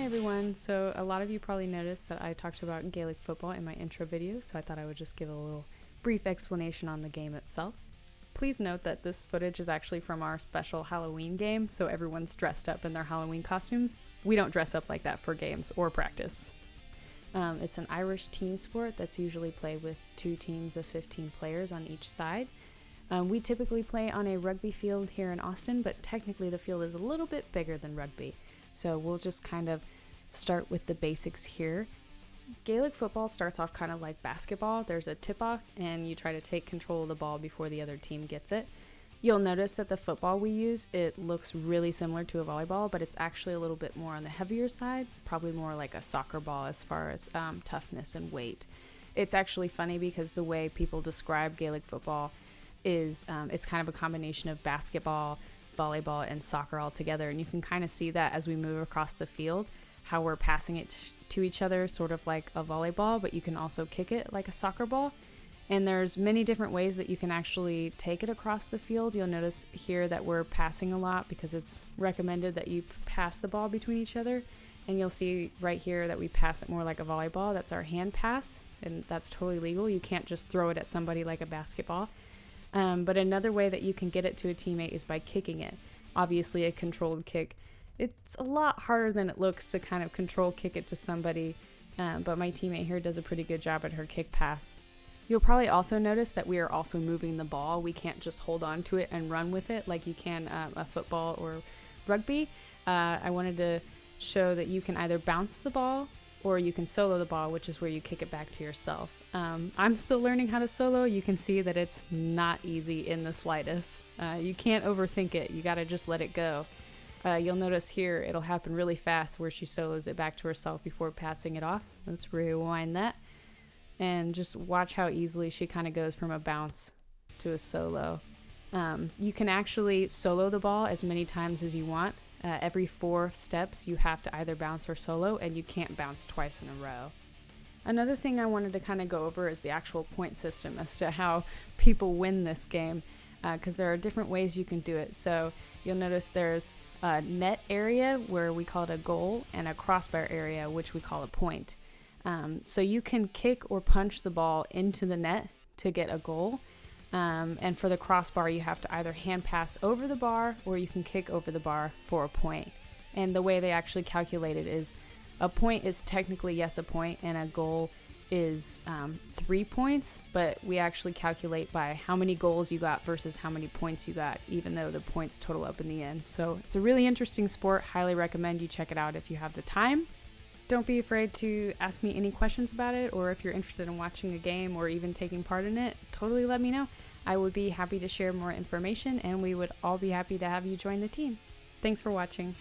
everyone. So a lot of you probably noticed that I talked about Gaelic football in my intro video, so I thought I would just give a little brief explanation on the game itself. Please note that this footage is actually from our special Halloween game, so everyone's dressed up in their Halloween costumes. We don't dress up like that for games or practice. It's an Irish team sport that's usually played with 2 teams of 15 players on each side. We typically play on a rugby field here in Austin, but technically the field is a little bit bigger than rugby. So we'll just kind of start with the basics here. Gaelic football starts off kind of like basketball. There's a tip-off and you try to take control of the ball before the other team gets it. You'll notice that the football we use, it looks really similar to a volleyball, but it's actually a little bit more on the heavier side, probably more like a soccer ball as far as toughness and weight. It's actually funny because the way people describe Gaelic football is it's kind of a combination of basketball, volleyball, and soccer all together, and you can kind of see that as we move across the field, how we're passing it to each other sort of like a volleyball, but you can also kick it like a soccer ball. And there's many different ways that you can actually take it across the field. You'll notice here that we're passing a lot because it's recommended that you pass the ball between each other, and you'll see right here that we pass it more like a volleyball. That's our hand pass, and that's totally legal. You can't just throw it at somebody like a basketball. But another way that you can get it to a teammate is by kicking it. Obviously a controlled kick. It's a lot harder than it looks to kind of control kick it to somebody, but my teammate here does a pretty good job at her kick pass. You'll probably also notice that we are also moving the ball. We can't just hold on to it and run with it like you can a football or rugby. I wanted to show that you can either bounce the ball or you can solo the ball, which is where you kick it back to yourself. I'm still learning how to solo. You can see that it's not easy in the slightest. You can't overthink it. You gotta just let it go. You'll notice here it'll happen really fast where she solos it back to herself before passing it off. Let's rewind that and just watch how easily she kind of goes from a bounce to a solo. You can actually solo the ball as many times as you want. Every 4 steps you have to either bounce or solo, and you can't bounce twice in a row. Another thing I wanted to kind of go over is the actual point system as to how people win this game, because there are different ways you can do it. So you'll notice there's a net area where we call it a goal, and a crossbar area which we call a point. So you can kick or punch the ball into the net to get a goal. And for the crossbar, you have to either hand pass over the bar or you can kick over the bar for a point. And the way they actually calculate it is a point is technically, yes, a point, and a goal is 3 points, but we actually calculate by how many goals you got versus how many points you got, even though the points total up in the end. So it's a really interesting sport. Highly recommend you check it out if you have the time. Don't be afraid to ask me any questions about it, or if you're interested in watching a game or even taking part in it, totally let me know. I would be happy to share more information, and we would all be happy to have you join the team. Thanks for watching.